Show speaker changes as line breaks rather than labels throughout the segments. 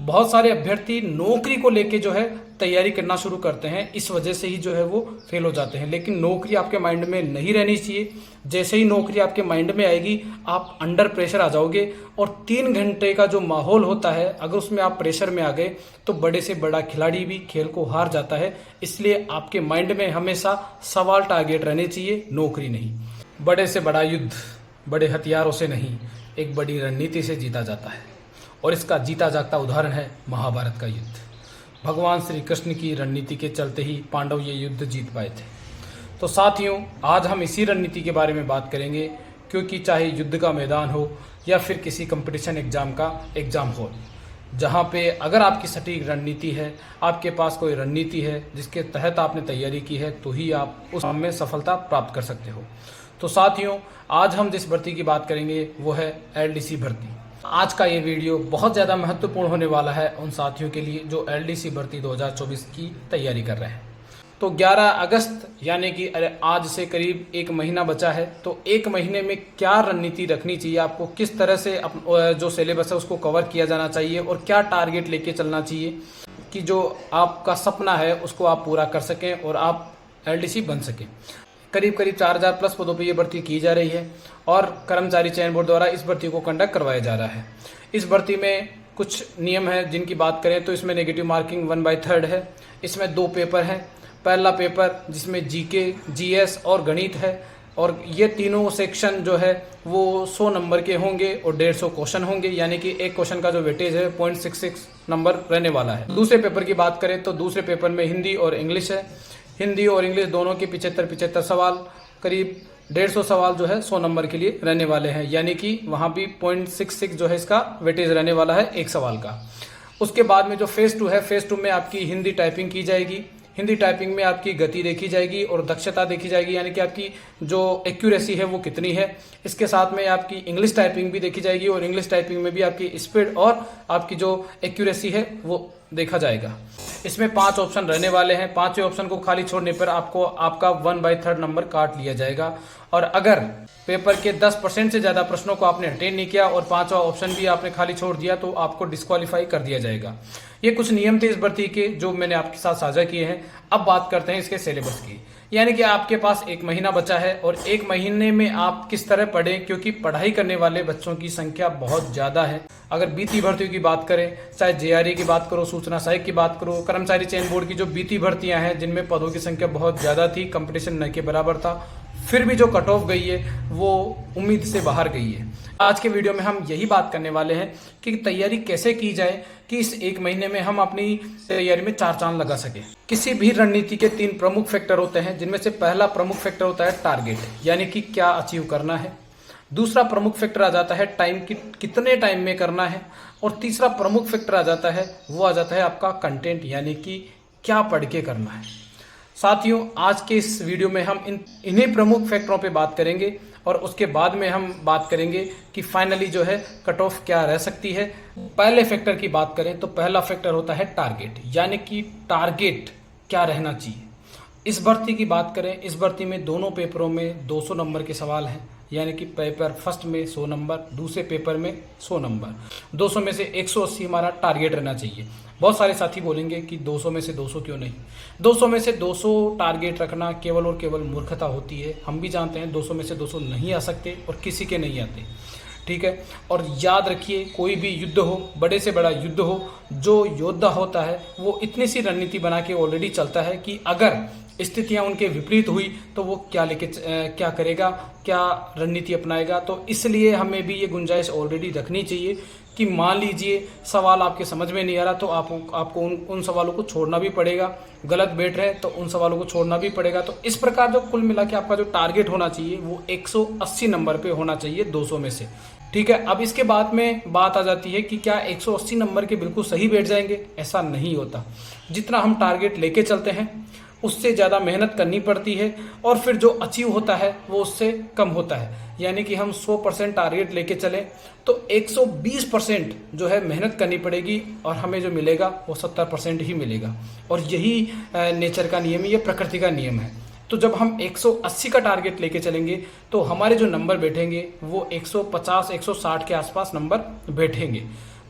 बहुत सारे अभ्यर्थी नौकरी को लेके जो है तैयारी करना शुरू करते हैं, इस वजह से ही जो है वो फेल हो जाते हैं। लेकिन नौकरी आपके माइंड में नहीं रहनी चाहिए। जैसे ही नौकरी आपके माइंड में आएगी आप अंडर प्रेशर आ जाओगे, और 3 घंटे का जो माहौल होता है अगर उसमें आप प्रेशर में आ गए तो बड़े से बड़ा खिलाड़ी भी खेल को हार जाता है। इसलिए आपके माइंड में हमेशा सवाल टारगेट रहने चाहिए, नौकरी नहीं। बड़े से बड़ा युद्ध बड़े हथियारों से नहीं, एक बड़ी रणनीति से जीता जाता है, और इसका जीता जागता उदाहरण है महाभारत का युद्ध। भगवान श्री कृष्ण की रणनीति के चलते ही पांडव ये युद्ध जीत पाए थे। तो साथियों, आज हम इसी रणनीति के बारे में बात करेंगे, क्योंकि चाहे युद्ध का मैदान हो या फिर किसी कंपटीशन एग्जाम का एग्जाम हॉल, जहाँ पे अगर आपकी सटीक रणनीति है, आपके पास कोई रणनीति है जिसके तहत आपने तैयारी की है, तो ही आप उस काम में सफलता प्राप्त कर सकते हो। तो साथियों, आज हम जिस भर्ती की बात करेंगे वो है एलडीसी भर्ती। आज का ये वीडियो बहुत ज़्यादा महत्वपूर्ण होने वाला है उन साथियों के लिए जो एलडीसी भर्ती 2024 की तैयारी कर रहे हैं। तो 11 अगस्त यानी कि आज से करीब 1 महीना बचा है। तो 1 महीने में क्या रणनीति रखनी चाहिए आपको, किस तरह से जो सिलेबस है उसको कवर किया जाना चाहिए, और क्या टारगेट लेके चलना चाहिए कि जो आपका सपना है उसको आप पूरा कर सकें और आप एलडीसी बन सकें। करीब 4000 प्लस पदों पर यह भर्ती की जा रही है, और कर्मचारी चयन बोर्ड द्वारा इस भर्ती को कंडक्ट करवाया जा रहा है। इस भर्ती में कुछ नियम है जिनकी बात करें तो इसमें नेगेटिव मार्किंग 1/3 है। इसमें 2 पेपर हैं। पहला पेपर जिसमें जीके, जीएस और गणित है, और ये तीनों सेक्शन जो है वो 100 नंबर के होंगे और 150 क्वेश्चन होंगे, यानी कि एक क्वेश्चन का जो वेटेज है 0.66 नंबर रहने वाला है। दूसरे पेपर की बात करें तो दूसरे पेपर में हिंदी और इंग्लिश है। हिंदी और इंग्लिश दोनों के 75 सवाल, करीब 150 सवाल जो है 100 नंबर के लिए रहने वाले हैं, यानी कि वहाँ भी 0.66 जो है इसका वेटेज रहने वाला है एक सवाल का। उसके बाद में जो फेज 2 है, फेज 2 में आपकी हिंदी टाइपिंग की जाएगी। हिंदी टाइपिंग में आपकी गति देखी जाएगी और दक्षता देखी जाएगी, यानी कि आपकी जो एक्यूरेसी है वो कितनी है। इसके साथ में आपकी इंग्लिश टाइपिंग भी देखी जाएगी, और इंग्लिश टाइपिंग में भी आपकी स्पीड और आपकी जो एक्यूरेसी है वो देखा जाएगा। इसमें 5 ऑप्शन रहने वाले हैं। 5वें ऑप्शन को खाली छोड़ने पर आपको आपका 1/3 नंबर काट लिया जाएगा, और अगर पेपर के 10% से ज़्यादा प्रश्नों को आपने अटेंड नहीं किया और 5वां ऑप्शन भी आपने खाली छोड़ दिया तो आपको डिस्क्वालीफाई कर दिया जाएगा। ये कुछ नियम थे इस भर्ती के जो मैंने आपके साथ साझा किए हैं। अब बात करते हैं इसके सिलेबस की, यानी कि आपके पास 1 महीना बचा है, और 1 महीने में आप किस तरह पढ़ें, क्योंकि पढ़ाई करने वाले बच्चों की संख्या बहुत ज़्यादा है। अगर बीती भर्तियों की बात करें, चाहे जेआरई की बात करो, सूचना सहायक की बात करो, कर्मचारी चयन बोर्ड की जो बीती भर्तियां हैं जिनमें पदों की संख्या बहुत ज़्यादा थी, कंपटीशन न के बराबर था, फिर भी जो कट ऑफ गई है वो उम्मीद से बाहर गई है। आज के वीडियो में हम यही बात करने वाले हैं कि तैयारी कैसे की जाए कि इस 1 महीने में हम अपनी तैयारी में 4 चांद लगा सके। किसी भी रणनीति के 3 प्रमुख फैक्टर होते हैं, जिनमें से पहला प्रमुख फैक्टर होता है टारगेट, यानी कि क्या अचीव करना है। दूसरा प्रमुख फैक्टर आ जाता है टाइम, कितने टाइम में करना है। और तीसरा प्रमुख फैक्टर आ जाता है वो आ जाता है आपका कंटेंट, यानी कि क्या पढ़ के करना है। साथियों, आज के इस वीडियो में हम इन्हीं प्रमुख फैक्टरों पे बात करेंगे, और उसके बाद में हम बात करेंगे कि फाइनली जो है कट ऑफ क्या रह सकती है। पहले फैक्टर की बात करें तो पहला फैक्टर होता है टारगेट, यानी कि टारगेट क्या रहना चाहिए। इस भर्ती की बात करें, इस भर्ती में दोनों पेपरों में 200 नंबर के सवाल हैं, यानी कि पेपर फर्स्ट में 100 नंबर, दूसरे पेपर में 100 नंबर। 200 में से 180 हमारा टारगेट रहना चाहिए। बहुत सारे साथी बोलेंगे कि 200 में से 200 क्यों नहीं। 200 में से 200 टारगेट रखना केवल और केवल मूर्खता होती है। हम भी जानते हैं 200 में से 200 नहीं आ सकते और किसी के नहीं आते, ठीक है। और याद रखिए, कोई भी युद्ध हो, बड़े से बड़ा युद्ध हो, जो योद्धा होता है वो इतनी सी रणनीति बना के ऑलरेडी चलता है कि अगर स्थितियां उनके विपरीत हुई तो वो क्या करेगा, क्या रणनीति अपनाएगा। तो इसलिए हमें भी ये गुंजाइश ऑलरेडी रखनी चाहिए कि मान लीजिए सवाल आपके समझ में नहीं आ रहा तो आपको उन सवालों को छोड़ना भी पड़ेगा। गलत बैठ रहे तो उन सवालों को छोड़ना भी पड़ेगा। तो इस प्रकार जो कुल मिला के आपका जो टारगेट होना चाहिए वो 180 नंबर पे होना चाहिए 200 में से, ठीक है। अब इसके बाद में बात आ जाती है कि क्या 180 नंबर के बिल्कुल सही बैठ जाएंगे, ऐसा नहीं होता। जितना हम टारगेट लेके चलते हैं उससे ज़्यादा मेहनत करनी पड़ती है, और फिर जो अचीव होता है वो उससे कम होता है। यानी कि हम 100% टारगेट लेके चलें तो 120% जो है मेहनत करनी पड़ेगी, और हमें जो मिलेगा वो 70% ही मिलेगा। और यही नेचर का नियम है, ये प्रकृति का नियम है। तो जब हम 180 का टारगेट लेके चलेंगे तो हमारे जो नंबर बैठेंगे वो 150 160 के आसपास नंबर बैठेंगे।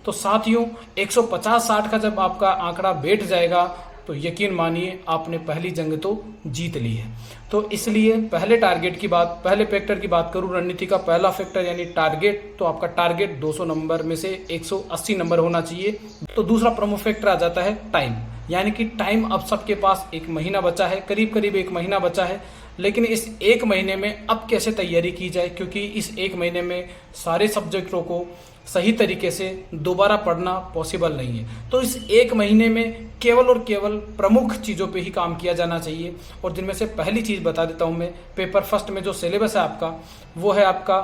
तो साथियों 150-60 का जब आपका आंकड़ा बैठ जाएगा तो यकीन मानिए आपने पहली जंग तो जीत ली है। तो इसलिए पहले टारगेट की बात, पहले फैक्टर की बात करूं, रणनीति का पहला फैक्टर यानी टारगेट, तो आपका टारगेट 200 नंबर में से 180 नंबर होना चाहिए। तो दूसरा प्रमुख फैक्टर आ जाता है टाइम, यानी कि टाइम अब सबके पास 1 महीना बचा है, करीब करीब 1 महीना बचा है। लेकिन इस 1 महीने में अब कैसे तैयारी की जाए, क्योंकि इस 1 महीने में सारे सब्जेक्टों को सही तरीके से दोबारा पढ़ना पॉसिबल नहीं है। तो इस 1 महीने में केवल और केवल प्रमुख चीज़ों पे ही काम किया जाना चाहिए, और जिनमें से पहली चीज़ बता देता हूँ मैं। पेपर फर्स्ट में जो सिलेबस है आपका, वो है आपका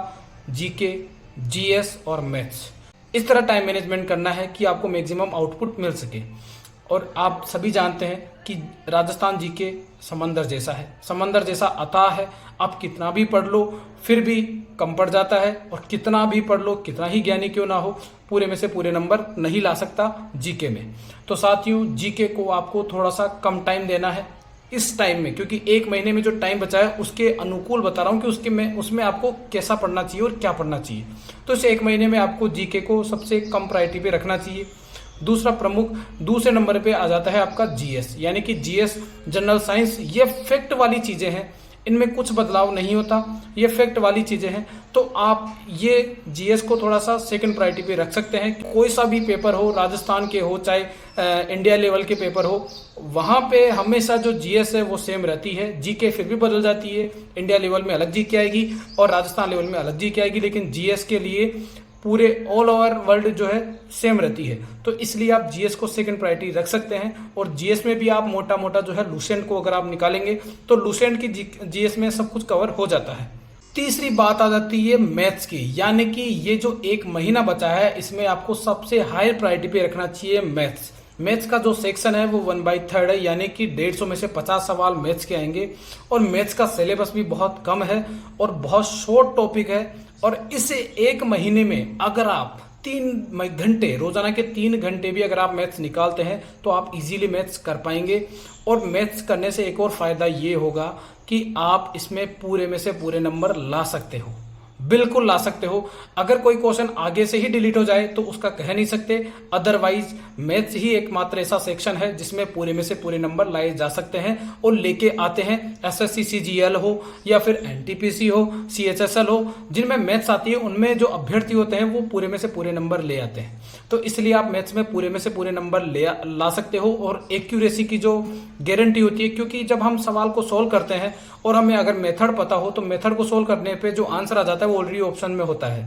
जीके, जीएस और मैथ्स। इस तरह टाइम मैनेजमेंट करना है कि आपको मैक्सिमम आउटपुट मिल सके। और आप सभी जानते हैं कि राजस्थान जीके समंदर जैसा है, समंदर जैसा अथाह है। आप कितना भी पढ़ लो फिर भी कम पड़ जाता है, और कितना भी पढ़ लो, कितना ही ज्ञानी क्यों ना हो, पूरे में से पूरे नंबर नहीं ला सकता जीके में। तो साथियों जीके को आपको थोड़ा सा कम टाइम देना है इस टाइम में, क्योंकि 1 महीने में जो टाइम बचा है उसके अनुकूल बता रहा हूँ कि उसमें आपको कैसा पढ़ना चाहिए और क्या पढ़ना चाहिए। तो इस 1 महीने में आपको जीके को सबसे कम प्रायोरिटी पे रखना चाहिए। दूसरा प्रमुख, दूसरे नंबर पे आ जाता है आपका जीएस, यानी कि जीएस जनरल साइंस। ये फैक्ट वाली चीज़ें हैं, इनमें कुछ बदलाव नहीं होता, ये फैक्ट वाली चीज़ें हैं। तो आप ये जीएस को थोड़ा सा सेकंड प्रायोरिटी पे रख सकते हैं। कोई सा भी पेपर हो, राजस्थान के हो चाहे इंडिया लेवल के पेपर हो, वहाँ पे हमेशा जो जीएस है वो सेम रहती है। जीके फिर भी बदल जाती है, इंडिया लेवल में अलग जीके आएगी और राजस्थान लेवल में अलग जीके आएगी, लेकिन जीएस के लिए पूरे ऑल ओवर वर्ल्ड जो है सेम रहती है। तो इसलिए आप जीएस को सेकंड प्रायोरिटी रख सकते हैं। और जीएस में भी आप मोटा मोटा जो है लुसेंट को अगर आप निकालेंगे तो लुसेंट की जीएस में सब कुछ कवर हो जाता है। तीसरी बात आ जाती है मैथ्स की, यानी कि ये जो 1 महीना बचा है इसमें आपको सबसे हाई प्रायोरिटी पे रखना चाहिए मैथ्स। मैथ्स का जो सेक्शन है वो 1/3 है, यानी कि 150 में से 50 सवाल मैथ्स के आएंगे। और मैथ्स का सिलेबस भी बहुत कम है और बहुत शॉर्ट टॉपिक है। और इसे 1 महीने में अगर आप 3 घंटे, रोजाना के 3 घंटे भी अगर आप मैथ्स निकालते हैं तो आप इजीली मैथ्स कर पाएंगे। और मैथ्स करने से एक और फायदा ये होगा कि आप इसमें पूरे में से पूरे नंबर ला सकते हो, बिल्कुल ला सकते हो। अगर कोई क्वेश्चन आगे से ही डिलीट हो जाए तो उसका कह नहीं सकते, अदरवाइज मैथ्स ही एकमात्र ऐसा सेक्शन है जिसमें पूरे में से पूरे नंबर लाए जा सकते हैं और लेके आते हैं। एसएससी सीजीएल हो या फिर एनटीपीसी हो, सीएचएसएल हो, जिनमें मैथ्स आती है उनमें जो अभ्यर्थी होते हैं वो पूरे में से पूरे नंबर ले आते हैं। तो इसलिए आप मैथ्स में पूरे में से पूरे नंबर ला सकते हो। और एक्यूरेसी की जो गारंटी होती है, क्योंकि जब हम सवाल को सोल्व करते हैं और हमें अगर मेथड पता हो तो मेथड को सोल्व करने पे जो आंसर आ जाता है वो ऑलरेडी ऑप्शन में होता है।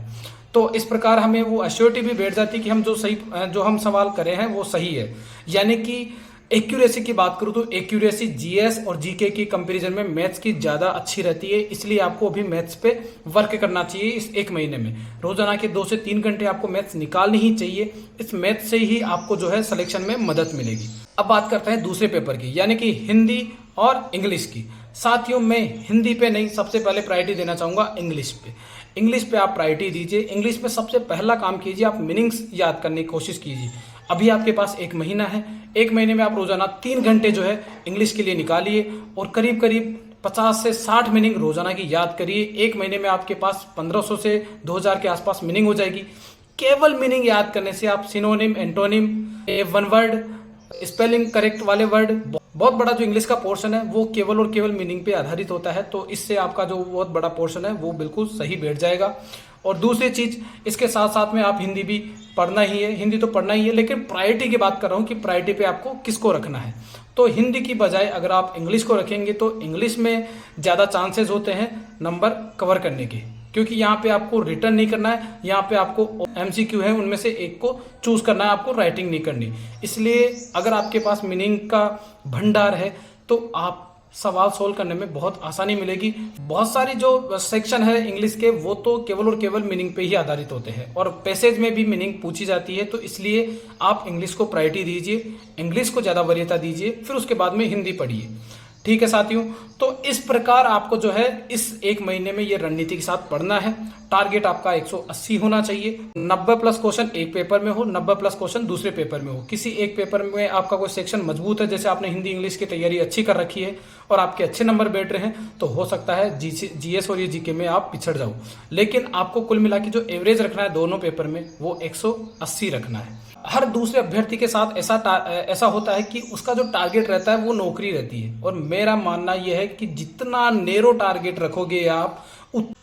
तो इस प्रकार हमें वो एश्योरिटी भी बैठ जाती है कि हम जो हम सवाल करें हैं वो सही है। यानी कि एक्यूरेसी की बात करूं तो एक्यूरेसी जीएस और जीके की कंपैरिजन में मैथ्स की ज्यादा अच्छी रहती है। इसलिए आपको अभी मैथ्स पे वर्क करना चाहिए। इस 1 महीने में रोजाना के 2 से 3 घंटे आपको मैथ्स निकालनी ही चाहिए। इस मैथ्स से ही आपको जो है सिलेक्शन में मदद मिलेगी। अब बात करते हैं दूसरे पेपर की, यानी कि हिंदी और इंग्लिश की। साथियों मैं हिंदी पे नहीं, सबसे पहले प्रायोरिटी देना चाहूंगा इंग्लिश पे। इंग्लिश पे आप प्रायोरिटी दीजिए। इंग्लिश में सबसे पहला काम कीजिए, आप मीनिंग्स याद करने की कोशिश कीजिए। अभी आपके पास 1 महीना है, 1 महीने में आप रोजाना 3 घंटे जो है इंग्लिश के लिए निकालिए और करीब करीब 50 से 60 मीनिंग रोजाना की याद करिए। 1 महीने में आपके पास 1500 से 2000 के आसपास मीनिंग हो जाएगी। केवल मीनिंग याद करने से आप synonym, antonym, one word, spelling correct वाले वर्ड, बहुत बड़ा जो इंग्लिश का पोर्शन है वो केवल और केवल मीनिंग पे आधारित होता है। तो इससे आपका जो बहुत बड़ा पोर्शन है वो बिल्कुल सही बैठ जाएगा। और दूसरी चीज, इसके साथ साथ में आप हिंदी भी पढ़ना ही है, हिंदी तो पढ़ना ही है, लेकिन प्रायोरिटी की बात कर रहा हूँ कि प्रायोरिटी पे आपको किसको रखना है। तो हिंदी की बजाय अगर आप इंग्लिश को रखेंगे तो इंग्लिश में ज्यादा चांसेस होते हैं नंबर कवर करने के, क्योंकि यहाँ पे आपको रिटर्न नहीं करना है, यहाँ पे आपको एमसीक्यू है उनमें से एक को चूज करना है, आपको राइटिंग नहीं करनी। इसलिए अगर आपके पास मीनिंग का भंडार है तो आप सवाल सोल्व करने में बहुत आसानी मिलेगी। बहुत सारी जो सेक्शन है इंग्लिश के वो तो केवल और केवल मीनिंग पे ही आधारित होते हैं और पैसेज में भी मीनिंग पूछी जाती है। तो इसलिए आप इंग्लिश को प्रायोरिटी दीजिए, इंग्लिश को ज्यादा वरीयता दीजिए, फिर उसके बाद में हिंदी पढ़िए। ठीक है साथियों, तो इस प्रकार आपको जो है इस एक महीने में ये रणनीति के साथ पढ़ना है। टारगेट आपका 180 होना चाहिए। 90 प्लस क्वेश्चन एक पेपर में हो, 90 प्लस क्वेश्चन दूसरे पेपर में हो। किसी एक पेपर में आपका कोई सेक्शन मजबूत है, जैसे आपने हिंदी इंग्लिश की तैयारी अच्छी कर रखी है और आपके अच्छे नंबर बैठ रहे हैं, तो हो सकता है जीएस और ये जीके में आप पिछड़ जाओ। लेकिन आपको कुल मिला के जो एवरेज रखना है दोनों पेपर में वो 180 रखना है। हर दूसरे अभ्यर्थी के साथ ऐसा होता है कि उसका जो टारगेट रहता है वो नौकरी रहती है, और मेरा मानना यह है कि जितना नेरो टारगेट रखोगे आप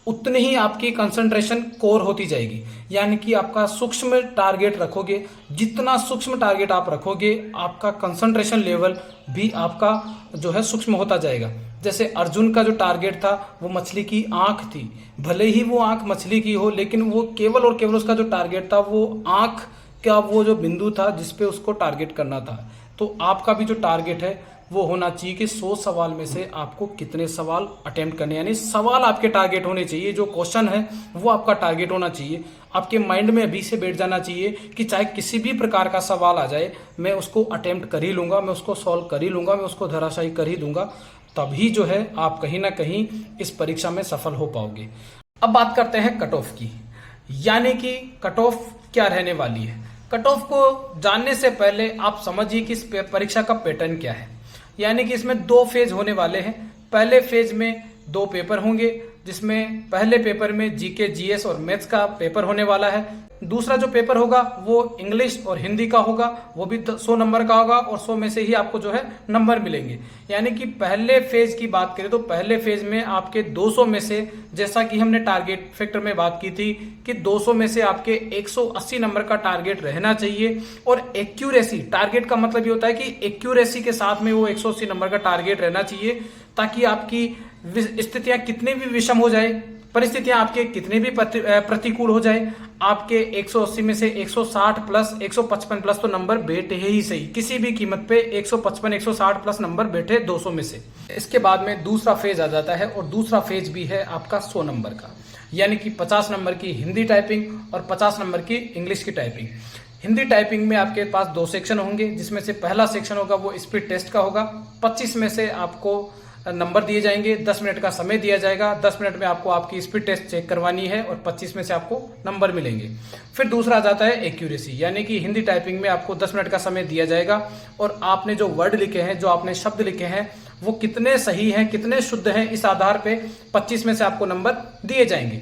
उतनी ही आपकी कंसंट्रेशन कोर होती जाएगी। यानी कि आपका सूक्ष्म टारगेट रखोगे, जितना सूक्ष्म टारगेट आप रखोगे आपका कंसंट्रेशन लेवल भी आपका जो है सूक्ष्म होता जाएगा। जैसे अर्जुन का जो टारगेट था वो मछली की आंख थी, भले ही वो आंख मछली की हो, लेकिन वो केवल और केवल उसका जो टारगेट था वो आंख का वो जो बिंदु था जिसपे उसको टारगेट करना था। तो आपका भी जो टारगेट है वो होना चाहिए कि 100 सवाल में से आपको कितने सवाल अटेम्प्ट करने, यानी सवाल आपके टारगेट होने चाहिए, जो क्वेश्चन है वो आपका टारगेट होना चाहिए। आपके माइंड में अभी से बैठ जाना चाहिए कि चाहे किसी भी प्रकार का सवाल आ जाए मैं उसको अटेम्प्ट कर ही लूंगा, मैं उसको सॉल्व कर ही लूंगा, मैं उसको धराशायी कर ही दूंगा। तभी जो है आप कहीं ना कहीं इस परीक्षा में सफल हो पाओगे। अब बात करते हैं कट ऑफ की, यानी कि कट ऑफ क्या रहने वाली है। कट ऑफ को जानने से पहले आप समझिए कि इस परीक्षा का पैटर्न क्या है। यानी कि इसमें 2 फेज होने वाले हैं। पहले फेज में 2 पेपर होंगे, जिसमें पहले पेपर में जीके, जीएस और मैथ्स का पेपर होने वाला है। दूसरा जो पेपर होगा वो इंग्लिश और हिंदी का होगा, वो भी 100 नंबर का होगा, और 100 में से ही आपको जो है नंबर मिलेंगे। यानी कि पहले फेज की बात करें तो पहले फेज में आपके 200 में से, जैसा कि हमने टारगेट फैक्टर में बात की थी कि 200 में से आपके 180 नंबर का टारगेट रहना चाहिए। और एक्यूरेसी, टारगेट का मतलब ये होता है कि एक्यूरेसी के साथ में वो 180 नंबर का टारगेट रहना चाहिए, ताकि आपकी स्थितियां कितनी भी विषम हो जाए, परिस्थितियां आपके कितने भी प्रतिकूल हो जाए, आपके 180 में से 160 प्लस 155 प्लस तो नंबर बैठे ही सही, किसी भी कीमत पे 155 160 प्लस नंबर बैठे 200 में से। इसके बाद में दूसरा फेज आ जाता है, और दूसरा फेज भी है आपका 100 नंबर का, यानी कि 50 नंबर की हिंदी टाइपिंग और 50 नंबर की इंग्लिश की टाइपिंग। हिंदी टाइपिंग में आपके पास 2 सेक्शन होंगे, जिसमें से पहला सेक्शन होगा वो स्पीड टेस्ट का होगा। 25 में से आपको नंबर दिए जाएंगे, 10 मिनट का समय दिया जाएगा। 10 मिनट में आपको आपकी स्पीड टेस्ट चेक करवानी है और 25 में से आपको नंबर मिलेंगे। फिर दूसरा आ जाता है एक्यूरेसी, यानी कि हिंदी टाइपिंग में आपको 10 मिनट का समय दिया जाएगा, और आपने जो वर्ड लिखे हैं, जो आपने शब्द लिखे हैं, वो कितने सही हैं, कितने शुद्ध हैं, इस आधार पे 25 में से आपको नंबर दिए जाएंगे।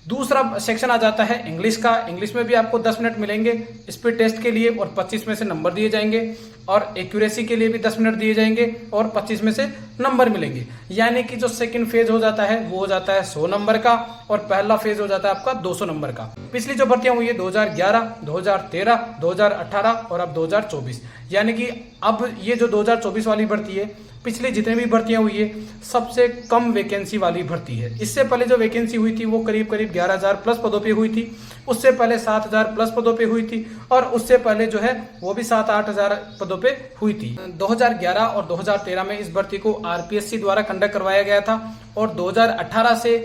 दूसरा सेक्शन आ जाता है इंग्लिश का। इंग्लिश में भी आपको 10 मिनट मिलेंगे स्पीड टेस्ट के लिए, और 25 में से नंबर दिए जाएंगे, और एक्यूरेसी के लिए भी 10 मिनट दिए जाएंगे और 25 में से नंबर मिलेंगे। यानी कि जो सेकंड फेज हो जाता है वो हो जाता है 100 नंबर का, और पहला फेज हो जाता है आपका 200 नंबर का। पिछली जो भर्तियां हुई है 2011, 2013, 2018 और अब 2024, यानी कि अब ये जो 2024 वाली भर्ती है, पिछली जितने भी भर्तियां हुई है सबसे कम वैकेंसी वाली भर्ती है। इससे पहले जो वैकेंसी हुई थी वो करीब 11,000 प्लस पदों पे हुई थी, उससे पहले 7,000 प्लस पदों पे हुई थी, और उससे पहले जो है वो भी 7-8 हजार पदों पे हुई थी। 2011 और 2013 में इस भर्ती को आरपीएससी द्वारा कंडक्ट करवाया गया था, और 2018 से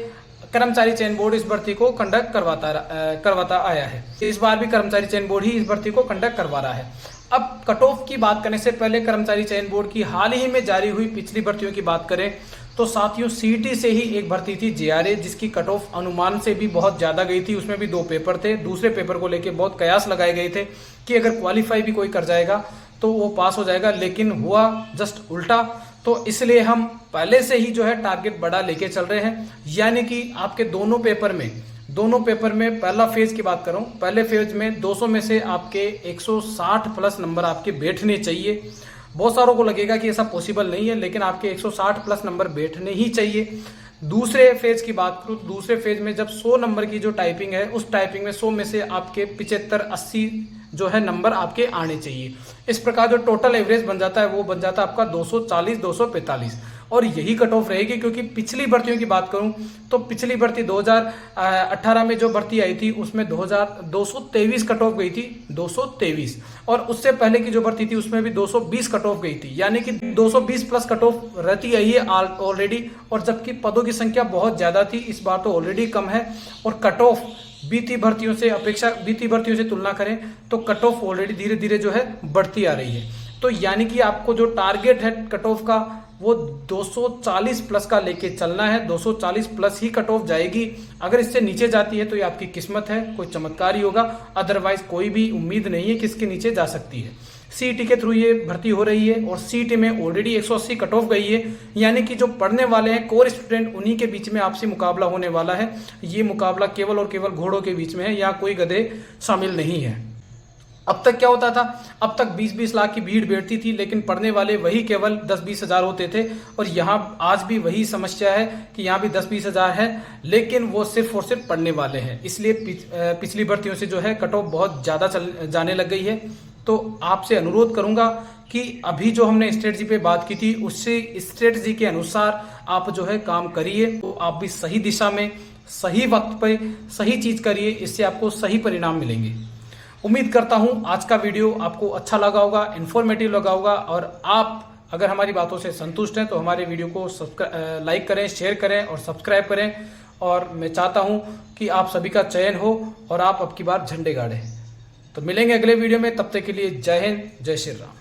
कर्मचारी चयन बोर्ड इस भर्ती को कंडक्ट करवाता आया है। इस बार भी कर्मचारी चयन बोर्ड ही इस भर्ती को कंडक्ट करवा रहा है। अब कट ऑफ की बात करने से पहले कर्मचारी चयन बोर्ड की हाल ही में जारी हुई पिछली भर्तियों की बात करें तो साथियों, सीईटी से ही एक भर्ती थी जेआरए, जिसकी कट ऑफ अनुमान से भी बहुत ज्यादा गई थी। उसमें भी 2 पेपर थे। दूसरे पेपर को लेके बहुत कयास लगाए गए थे कि अगर क्वालिफाई भी कोई कर जाएगा तो वो पास हो जाएगा, लेकिन हुआ जस्ट उल्टा। तो इसलिए हम पहले से ही जो है टारगेट बड़ा लेके चल रहे हैं। यानी कि आपके दोनों पेपर में पहला फेज की बात करूं, पहले फेज में 200 में से आपके 160 प्लस नंबर आपके बैठने चाहिए। बहुत सारों को लगेगा कि ऐसा पॉसिबल नहीं है, लेकिन आपके 160 प्लस नंबर बैठने ही चाहिए। दूसरे फेज की बात करूं, दूसरे फेज में जब 100 नंबर की जो टाइपिंग है, उस टाइपिंग में 100 में से आपके 75-80 जो है नंबर आपके आने चाहिए। इस प्रकार जो टोटल एवरेज बन जाता है वो बन जाता है आपका 240-245, और यही कट ऑफ रहेगी। क्योंकि पिछली भर्तियों की बात करूं तो पिछली भर्ती 2018 में जो भर्ती आई थी उसमें 223 कट ऑफ गई थी, 223, और उससे पहले की जो भर्ती थी उसमें भी 220 कट ऑफ गई थी। यानी कि 220 प्लस कट ऑफ रहती आई है ऑलरेडी, और जबकि पदों की संख्या बहुत ज्यादा थी, इस बार तो ऑलरेडी कम है। और कट ऑफ बीती भर्तियों से तुलना करें तो कट ऑफ ऑलरेडी धीरे धीरे जो है बढ़ती आ रही है। तो यानी कि आपको जो टारगेट है कट ऑफ का, वो 240 प्लस का लेके चलना है। 240 प्लस ही कट ऑफ जाएगी। अगर इससे नीचे जाती है तो ये आपकी किस्मत है, कोई चमत्कार ही होगा, अदरवाइज कोई भी उम्मीद नहीं है कि इसके नीचे जा सकती है। सीईटी के थ्रू ये भर्ती हो रही है और सीईटी में ऑलरेडी 180 कट ऑफ गई है, यानी कि जो पढ़ने वाले हैं कोर स्टूडेंट उन्हीं के बीच में आपसे मुकाबला होने वाला है। ये मुकाबला केवल और केवल घोड़ों के बीच में है, यहाँ कोई गधे शामिल नहीं है। अब तक क्या होता था, अब तक 20-20 लाख की भीड़ बैठती थी, लेकिन पढ़ने वाले वही केवल 10-20 हजार होते थे। और यहाँ आज भी वही समस्या है कि यहाँ भी 10-20 हजार है, लेकिन वो सिर्फ और सिर्फ पढ़ने वाले हैं। इसलिए पिछली भर्तियों से जो है कट ऑफ बहुत ज़्यादा जाने लग गई है। तो आपसे अनुरोध करूंगा कि अभी जो हमने स्ट्रेटजी पे बात की थी, उससे स्ट्रेटजी के अनुसार आप जो है काम करिए, तो आप भी सही दिशा में सही वक्त पे सही चीज करिए, इससे आपको सही परिणाम मिलेंगे। उम्मीद करता हूं आज का वीडियो आपको अच्छा लगा होगा, इन्फॉर्मेटिव लगा होगा, और आप अगर हमारी बातों से संतुष्ट हैं तो हमारे वीडियो को लाइक करें, शेयर करें और सब्सक्राइब करें। और मैं चाहता हूं कि आप सभी का चयन हो और आप अब की बार झंडे गाड़ें। तो मिलेंगे अगले वीडियो में, तब तक के लिए जय हिंद, जय श्री राम।